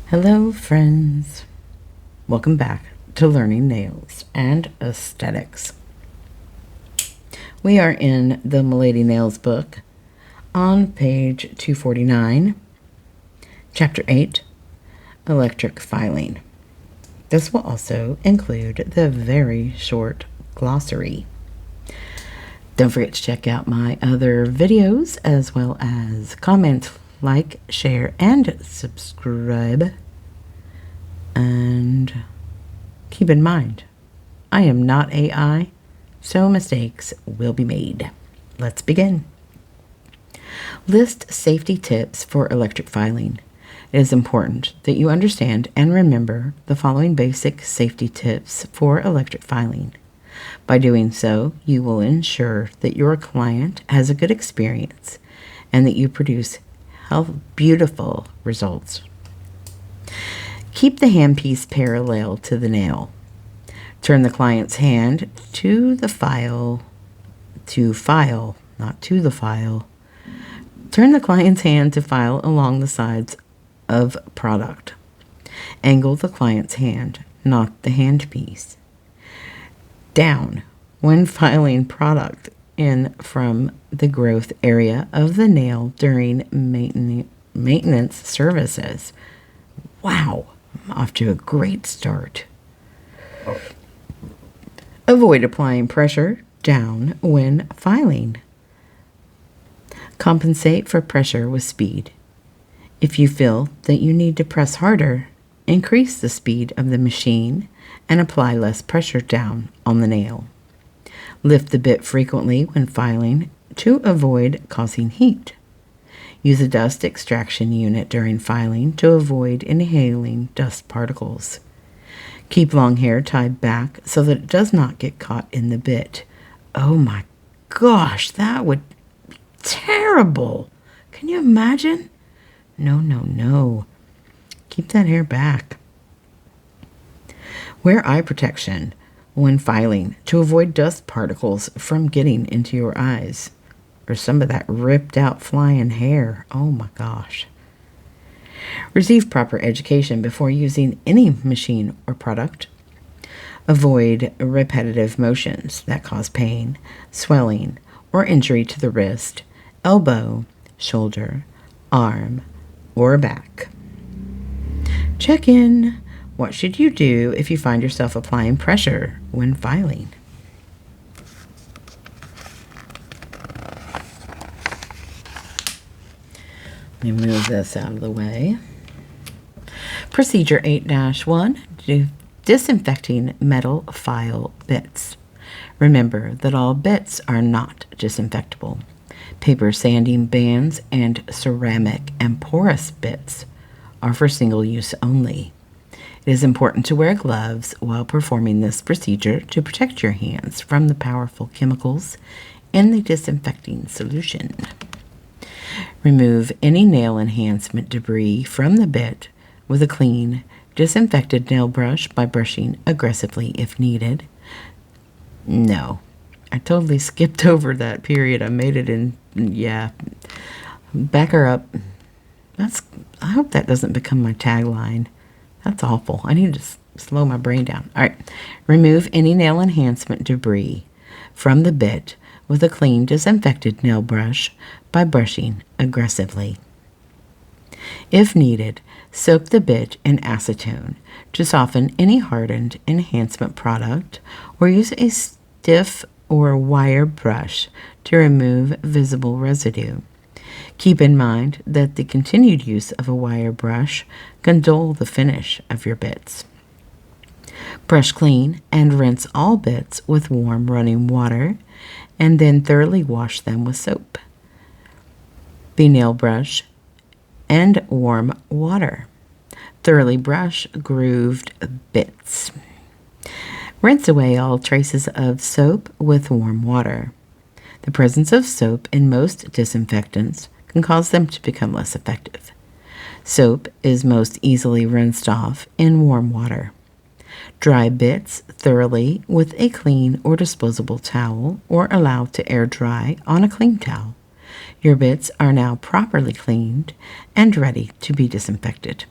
Hello, friends. Welcome back to Learning Nails and Aesthetics. We are in the Milady Nails book on page 249, Chapter 8, Electric Filing. This will also include the very short glossary. Don't forget to check out my other videos as well as comment, like, share, and subscribe. And keep in mind, I am not AI, so mistakes will be made. Let's begin. List safety tips for electric filing. It is important that you understand and remember the following basic safety tips for electric filing. By doing so, you will ensure that your client has a good experience and that you produce beautiful results. Keep the handpiece parallel to the nail. Turn the client's hand to the file, not to the file. Turn the client's hand to file along the sides of product. Angle the client's hand, not the handpiece. Down when filing product in from the growth area of the nail during maintenance services. Wow, I'm off to a great start. Avoid applying pressure down when filing. Compensate for pressure with speed. If you feel that you need to press harder, increase the speed of the machine and apply less pressure down on the nail. Lift the bit frequently when filing to avoid causing heat. Use a dust extraction unit during filing to avoid inhaling dust particles. Keep long hair tied back so that it does not get caught in the bit. Oh my gosh, that would be terrible. Can you imagine? No. Keep that hair back. Wear eye protection when filing to avoid dust particles from getting into your eyes, or some of that ripped out flying hair. Oh my gosh. Receive proper education before using any machine or product. Avoid repetitive motions that cause pain, swelling, or injury to the wrist, elbow, shoulder, arm, or back. Check in. What should you do if you find yourself applying pressure when filing? Let me move this out of the way. Procedure 8-1, disinfecting metal file bits. Remember that all bits are not disinfectable. Paper sanding bands and ceramic and porous bits are for single use only. It is important to wear gloves while performing this procedure to protect your hands from the powerful chemicals in the disinfecting solution. Remove any nail enhancement debris from the bit with a clean, disinfected nail brush by brushing aggressively if needed. No, I totally skipped over that period. I made it in, back her up. I hope that doesn't become my tagline. That's awful. I need to slow my brain down. All right. Remove any nail enhancement debris from the bit with a clean, disinfected nail brush by brushing aggressively. If needed, soak the bit in acetone to soften any hardened enhancement product, or use a stiff or wire brush to remove visible residue. Keep in mind that the continued use of a wire brush can dull the finish of your bits. Brush clean and rinse all bits with warm running water, and then thoroughly wash them with soap, the nail brush, and warm water. Thoroughly brush grooved bits. Rinse away all traces of soap with warm water. The presence of soap in most disinfectants can cause them to become less effective. Soap is most easily rinsed off in warm water. Dry bits thoroughly with a clean or disposable towel, or allow to air dry on a clean towel. Your bits are now properly cleaned and ready to be disinfected.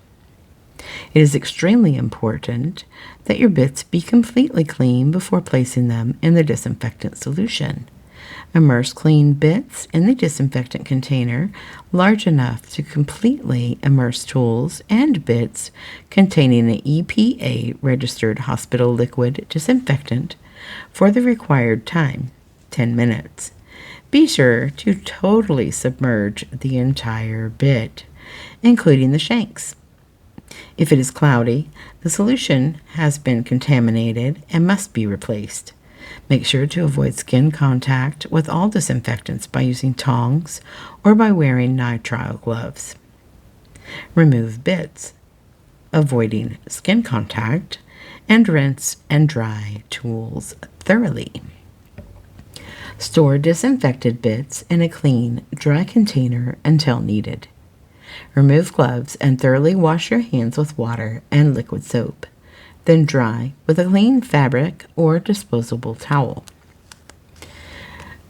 It is extremely important that your bits be completely clean before placing them in the disinfectant solution. Immerse clean bits in the disinfectant container large enough to completely immerse tools and bits containing an EPA-registered hospital liquid disinfectant for the required time, 10 minutes. Be sure to totally submerge the entire bit, including the shanks. If it is cloudy, the solution has been contaminated and must be replaced. Make sure to avoid skin contact with all disinfectants by using tongs or by wearing nitrile gloves. Remove bits, avoiding skin contact, and rinse and dry tools thoroughly. Store disinfected bits in a clean, dry container until needed. Remove gloves and thoroughly wash your hands with water and liquid soap. Then dry with a clean fabric or disposable towel.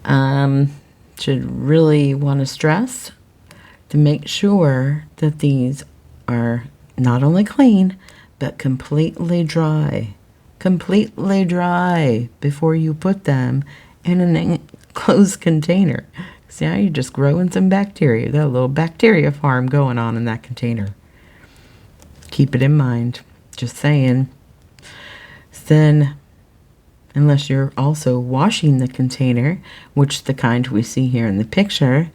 Should really want to stress to make sure that these are not only clean, but completely dry. Completely dry before you put them in an enclosed container. See how you're just growing some bacteria. You got a little bacteria farm going on in that container. Keep it in mind. Just saying. Then, unless you're also washing the container, which the kind we see here in the picture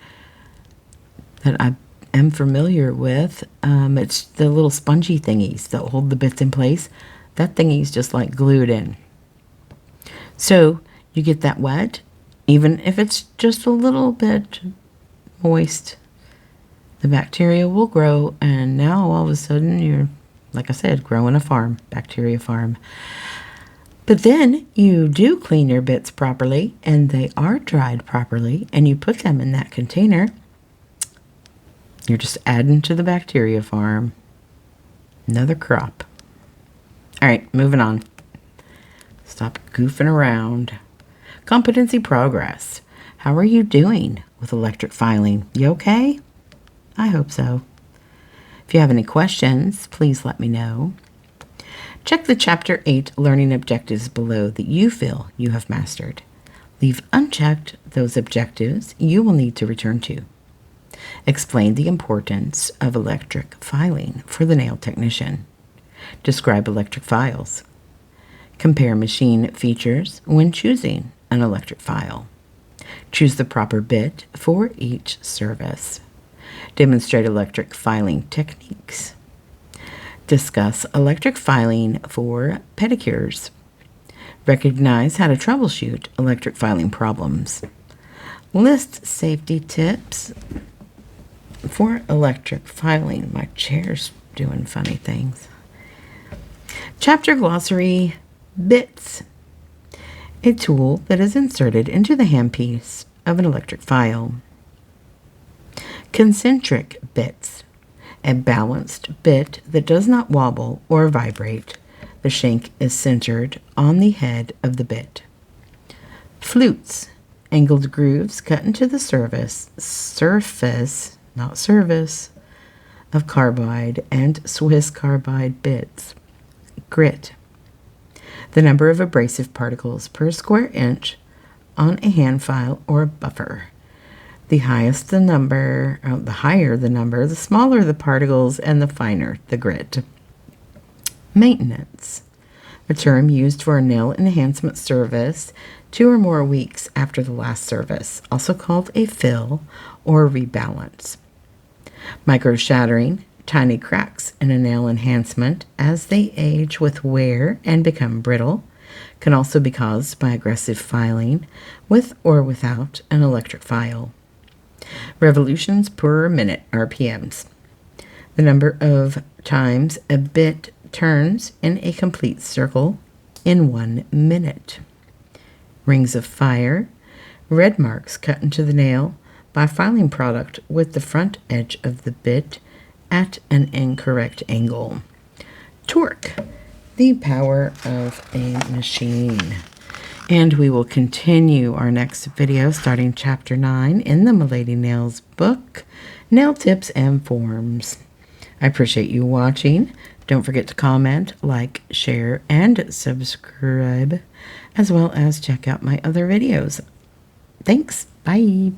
that I am familiar with, it's the little spongy thingies that hold the bits in place. That thingy's just like glued in. So you get that wet, even if it's just a little bit moist, the bacteria will grow, and now all of a sudden you're, like I said, growing a farm, bacteria farm. But then you do clean your bits properly, and they are dried properly, and you put them in that container. You're just adding to the bacteria farm. Another crop. All right, moving on. Stop goofing around. Competency progress. How are you doing with electric filing? You okay? I hope so. If you have any questions, please let me know. Check the Chapter 8 learning objectives below that you feel you have mastered. Leave unchecked those objectives you will need to return to. Explain the importance of electric filing for the nail technician. Describe electric files. Compare machine features when choosing an electric file. Choose the proper bit for each service. Demonstrate electric filing techniques. Discuss electric filing for pedicures. Recognize how to troubleshoot electric filing problems. List safety tips for electric filing. My chair's doing funny things. Chapter Glossary, Bits. A tool that is inserted into the handpiece of an electric file. Concentric bits. A balanced bit that does not wobble or vibrate. The shank is centered on the head of the bit. Flutes. Angled grooves cut into the surface, of carbide and Swiss carbide bits. Grit. The number of abrasive particles per square inch on a hand file or buffer. The higher the number, the smaller the particles and the finer the grit. Maintenance. A term used for a nail enhancement service 2 or more weeks after the last service, also called a fill or rebalance. Micro shattering. Tiny cracks in a nail enhancement as they age with wear and become brittle can also be caused by aggressive filing with or without an electric file. Revolutions per minute, RPMs. The number of times a bit turns in a complete circle in 1 minute. Rings of fire. Red marks cut into the nail by filing product with the front edge of the bit at an incorrect angle. Torque, the power of a machine. And we will continue our next video starting Chapter 9 in the Milady Nails book, Nail Tips and Forms. I appreciate you watching. Don't forget to comment, like, share, and subscribe, as well as check out my other videos. Thanks. Bye.